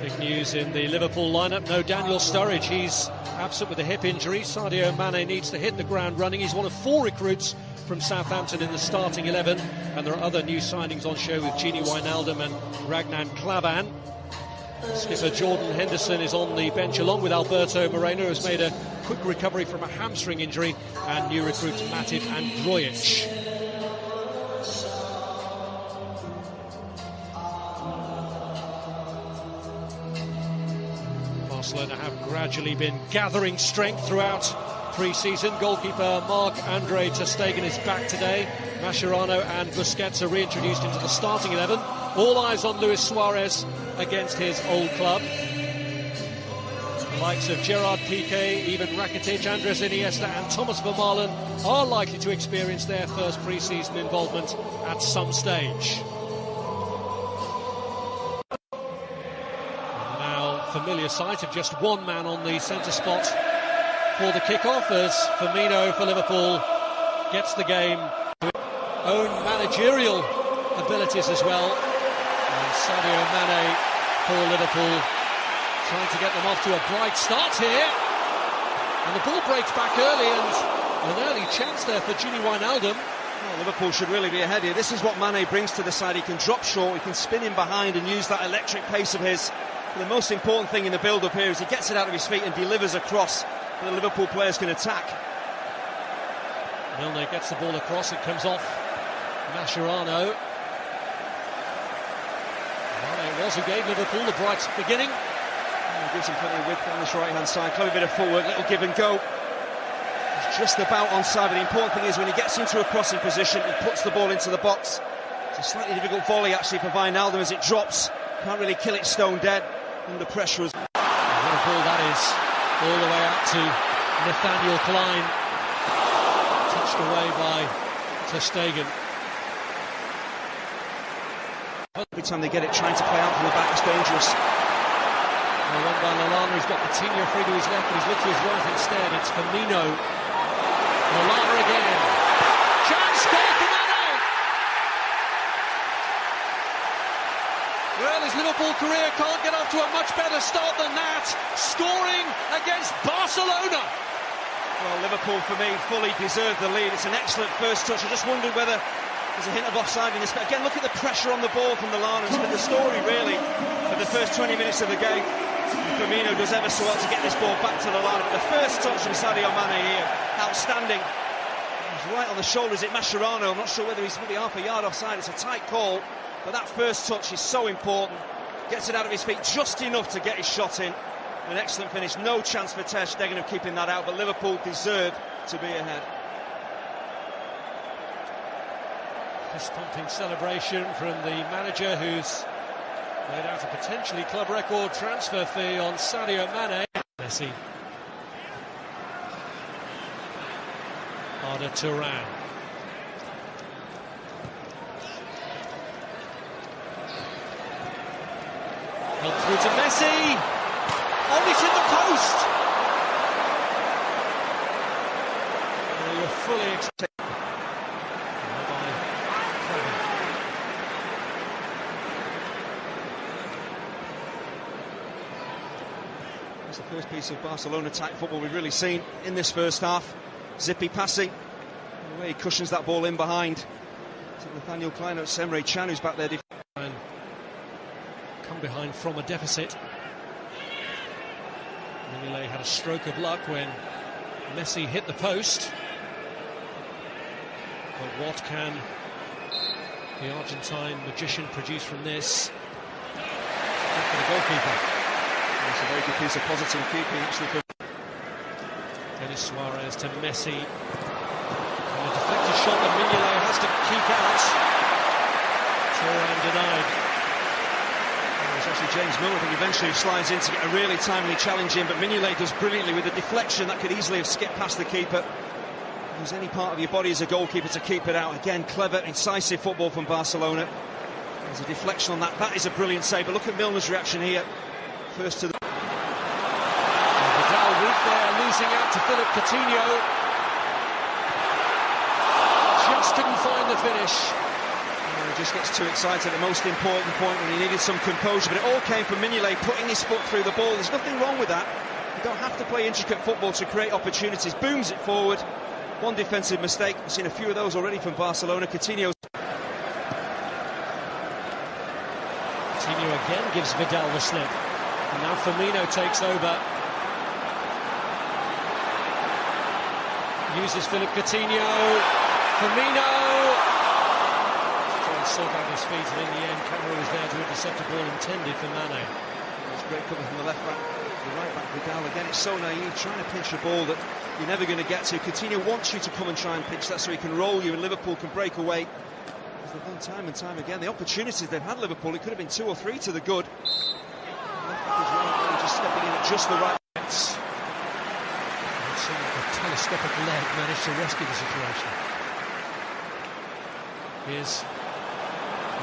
Big news in the Liverpool lineup. No Daniel Sturridge. He's absent with a hip injury. Sadio Mane needs to hit the ground running. He's one of 4 recruits from Southampton in the starting 11. And there are other new signings on show with Gini Wijnaldum and Ragnar Klavan. Skipper Jordan Henderson is on the bench along with Alberto Moreno, who has made a quick recovery from a hamstring injury, and new recruits Matip and Grujic. Barcelona have gradually been gathering strength throughout pre-season. Goalkeeper Marc-Andre ter Stegen is back today. Mascherano and Busquets are reintroduced into the starting 11. All eyes on Luis Suarez against his old club. The likes of Gerard Piqué, even Rakitic, Andres Iniesta and Thomas Vermaelen are likely to experience their first pre-season involvement at some stage. Familiar sight of just one man on the centre spot for the kick-off as Firmino for Liverpool gets the game with own managerial abilities as well. And Sadio Mane for Liverpool trying to get them off to a bright start here. And the ball breaks back early, and an early chance there for Gini Wijnaldum. Well, Liverpool should really be ahead here. This is what Mane brings to the side. He can drop short, he can spin in behind and use that electric pace of his. The most important thing in the build-up here is he gets it out of his feet and delivers across so the Liverpool players can attack. Milner gets the ball across, it comes off Mascherano. It was who gave Liverpool the bright beginning. He gives him plenty of width on this right-hand side. Clever bit of footwork, little give and go. He's just about onside, but the important thing is when he gets into a crossing position, he puts the ball into the box. It's a slightly difficult volley actually for Wijnaldum as it drops. Can't really kill it stone dead. Under pressure as what a ball that is, all the way out to Nathaniel Klein, touched away by ter Stegen. Every time they get it trying to play out from the back, it's dangerous. Well, run by Lallana, he's got Coutinho free to his left, but he's looked to his right instead. It's Firmino. Lallana again. Chance, goal for Mane! Well, his Liverpool career can't get off to a much better start than that, scoring against Barcelona. Well, Liverpool, for me, fully deserved the lead. It's an excellent first touch. I just wondered whether there's a hint of offside in this. But again, look at the pressure on the ball from Lallana. It's been the story, really, for the first 20 minutes of the game. Firmino does ever so well to get this ball back to Lallana. But the first touch from Sadio Mane here, outstanding. He's right on the shoulder. Is it Mascherano? I'm not sure whether he's maybe half a yard offside. It's a tight call. But that first touch is so important. Gets it out of his feet just enough to get his shot in. An excellent finish. No chance for ter Stegen of keeping that out, but Liverpool deserve to be ahead. Fist-pumping celebration from the manager, who's laid out a potentially club record transfer fee on Sadio Mane. Messi. Arda Turan. Through to Messi. Oh, it's in the post. Well, you're fully expecting. It's the first piece of Barcelona type football we've really seen in this first half. Zippy passing. The way he cushions that ball in behind. To Nathaniel Klein, it's Emre Can who's back there. Come behind from a deficit. Mignolet had a stroke of luck when Messi hit the post. But what can the Argentine magician produce from this? Back to the goalkeeper. It's a very good piece of positive keeping actually for Denis Suarez to Messi. And a deflected shot that Mignolet has to keep out. Turan denied. It's actually James Milner, I think, eventually slides in to get a really timely challenge in, but Mignolet does brilliantly with a deflection that could easily have skipped past the keeper. Use any part of your body as a goalkeeper to keep it out. Again, clever, incisive football from Barcelona. There's a deflection on that. That is a brilliant save, but look at Milner's reaction here. First to the... Vidal weak there, losing out to Philippe Coutinho. Just couldn't find the finish. just gets too excited at the most important point when he needed some composure, but it all came from Mignolet putting his foot through the ball. There's nothing wrong with that. You don't have to play intricate football to create opportunities. Booms it forward. One defensive mistake. We've seen a few of those already from Barcelona. Coutinho again gives Vidal the slip. And now Firmino takes over. Uses Philippe Coutinho. Firmino trying to sort out his feet, and in the end Camara was there to intercept a ball intended for Mane. It's great cover from the left back, the right back Vidal. Again, it's so naive, trying to pinch a ball that you're never going to get to. Coutinho wants you to come and try and pinch that so he can roll you, and Liverpool can break away. As they've done time and time again, the opportunities they've had, Liverpool, it could have been 2 or 3 to the good. Left back is right, just stepping in at just the right. Telescopic leg managed to rescue the situation. Here's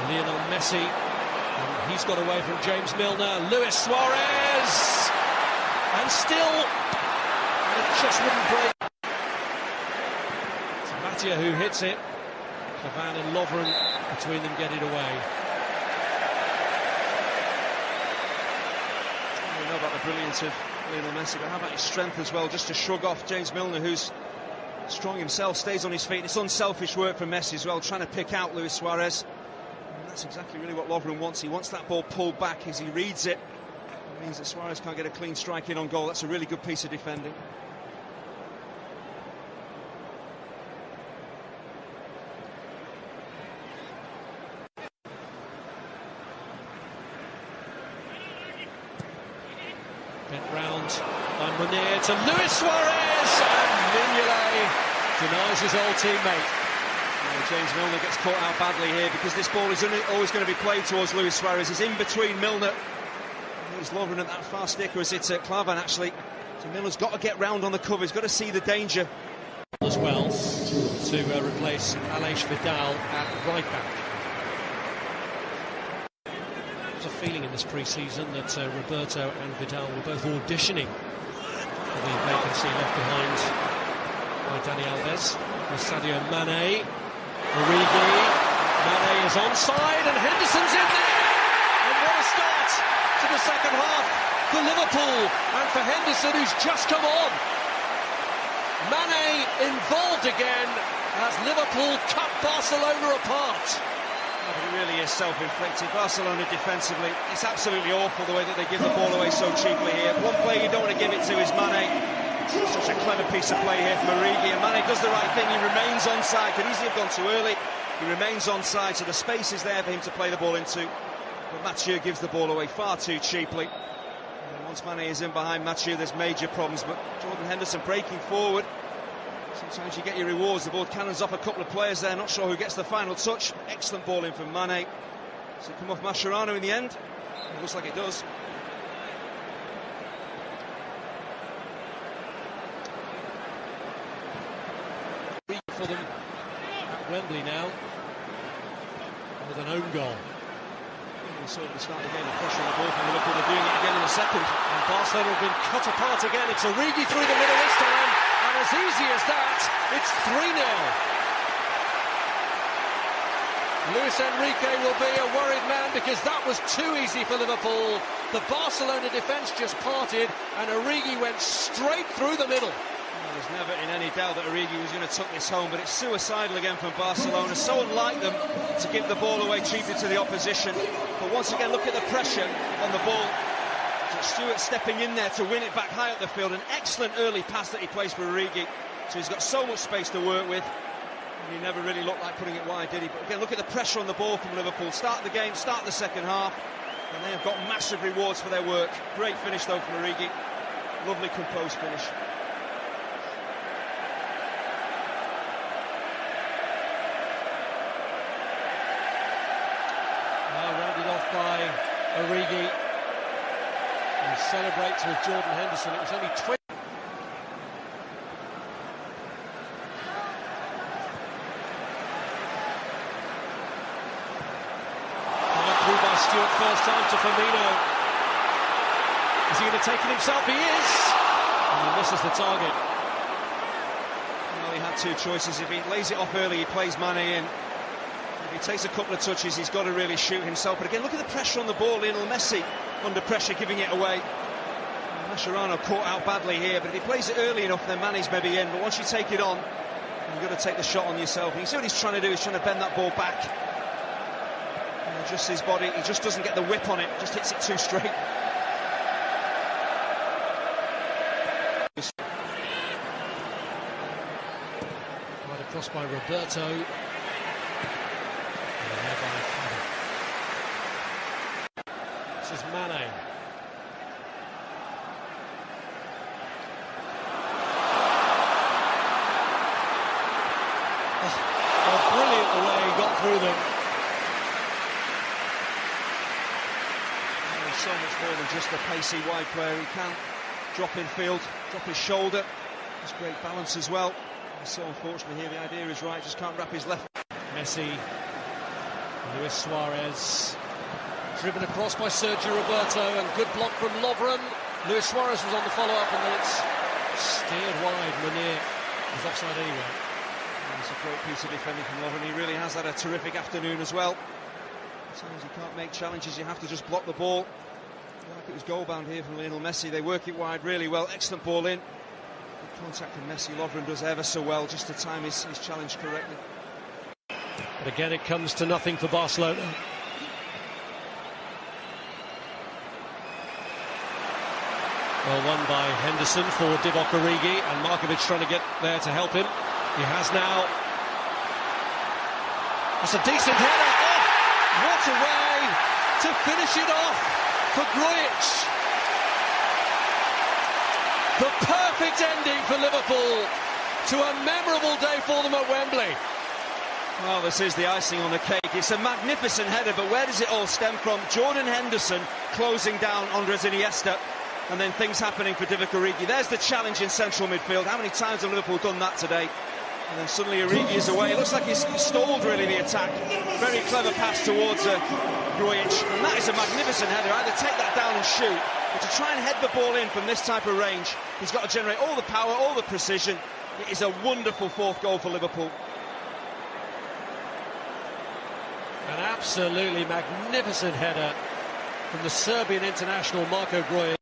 Lionel Messi, and he's got away from James Milner. Luis Suarez, and still, and it just wouldn't break. It's Matia who hits it. Cavani and Lovren between them get it away. I don't know about the brilliance of Lionel Messi, but how about his strength as well, just to shrug off James Milner, who's strong himself, stays on his feet. It's unselfish work from Messi as well, trying to pick out Luis Suarez. And that's exactly really what Lovren wants. He wants that ball pulled back as he reads it. It means that Suarez can't get a clean strike in on goal. That's a really good piece of defending. Bent round by Munir to Luis Suarez, and Mignolet denies his old teammate. James Milner gets caught out badly here because this ball is always going to be played towards Luis Suarez. He's in between Milner. Here's Lovren at that far stick, or is it Klavan actually? So Milner's got to get round on the cover, he's got to see the danger. As well to replace Aleix Vidal at right back. A feeling in this pre-season that Roberto and Vidal were both auditioning for the vacancy left behind by Dani Alves. With Sadio Mane, Origi, Mane is onside and Henderson's in there! And what a start to the second half for Liverpool and for Henderson, who's just come on. Mane involved again as Liverpool cut Barcelona apart. But it really is self-inflicted. Barcelona defensively, it's absolutely awful the way that they give the ball away so cheaply here. One player you don't want to give it to is Mane. Such a clever piece of play here from Origi, and Mane does the right thing. He remains onside. Could easily have gone too early. He remains onside, so the space is there for him to play the ball into. But Mathieu gives the ball away far too cheaply. And once Mane is in behind Mathieu, there's major problems. But Jordan Henderson breaking forward. Sometimes you get your rewards. The ball cannons off a couple of players there. Not sure who gets the final touch. Excellent ball in from Mane. Does it come off Mascherano in the end? It looks like it does. For them at Wembley now with an own goal. We saw at the start of the game the pressure on the ball from Liverpool. They're doing it again in the second. And Barcelona have been cut apart again. It's Origi through the middle this time. And as easy as that, it's 3-0. Luis Enrique will be a worried man because that was too easy for Liverpool. The Barcelona defence just parted and Origi went straight through the middle. There was never in any doubt that Origi was going to tuck this home, but it's suicidal again from Barcelona. So unlike them to give the ball away cheaply to the opposition. But once again, look at the pressure on the ball. Stewart stepping in there to win it back high up the field. An excellent early pass that he plays for Origi. So he's got so much space to work with. And he never really looked like putting it wide, did he? But again, look at the pressure on the ball from Liverpool. Start the game, start the second half. And they have got massive rewards for their work. Great finish, though, from Origi. Lovely composed finish. Now rounded off by Origi. He celebrates with Jordan Henderson. It was only 20. Through by Stewart first time to Firmino. Is he going to take it himself? He is! And he misses the target. Well, he had two choices. If he lays it off early, he plays Mane in. If He takes a couple of touches, he's got to really shoot himself. But again, look at the pressure on the ball. Lionel Messi under pressure, giving it away. Mascherano caught out badly here, but if he plays it early enough, then Mane's maybe in. But once you take it on, you've got to take the shot on yourself. And you see what he's trying to do, he's trying to bend that ball back. And adjust his body, he just doesn't get the whip on it, just hits it too straight. Right across by Roberto. This is Mane. Brilliant the way he got through them. He's so much more than just a pacey wide player. He can drop in field, drop his shoulder. There's great balance as well. It's so unfortunate here, the idea is right, just can't wrap his left. Messi, Luis Suarez, driven across by Sergio Roberto, and good block from Lovren. Luis Suarez was on the follow-up, and then it's steered wide. Meunier was offside anyway. It's a great piece of defending from Lovren. He really has had a terrific afternoon as well. Sometimes you can't make challenges, you have to just block the ball. Like it was goal-bound here from Lionel Messi. They work it wide really well. Excellent ball in. Good contact from Messi. Lovren does ever so well just to time his challenge correctly. But again, it comes to nothing for Barcelona. Well, won by Henderson for Divock Origi, and Markovic trying to get there to help him. He has now. That's a decent header. Oh, what a way to finish it off for Grujic. The perfect ending for Liverpool to a memorable day for them at Wembley. Well, this is the icing on the cake. It's a magnificent header, but where does it all stem from? Jordan Henderson closing down Andres Iniesta, and then things happening for Divock Origi. There's the challenge in central midfield. How many times have Liverpool done that today? And then suddenly Origi is away. It looks like he's stalled, really, the attack. Very clever pass towards Grujic. And that is a magnificent header. Either take that down and shoot, but to try and head the ball in from this type of range, he's got to generate all the power, all the precision. It is a wonderful fourth goal for Liverpool. An absolutely magnificent header from the Serbian international Marko Grujic.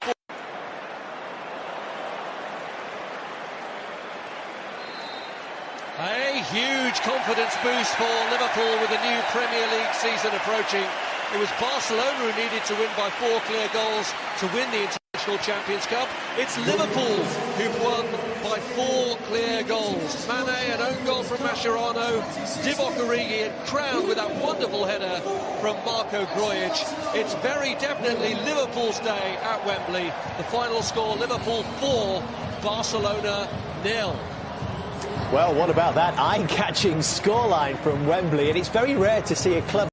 A huge confidence boost for Liverpool with a new Premier League season approaching. It was Barcelona who needed to win by 4 clear goals to win the International Champions Cup. It's Liverpool who've won by 4 clear goals. Mane, an own goal from Mascherano, Divock Origi, and crowned with that wonderful header from Marko Grujic. It's very definitely Liverpool's day at Wembley. The final score, Liverpool 4, Barcelona 0. Well, what about that eye-catching scoreline from Wembley? And it's very rare to see a club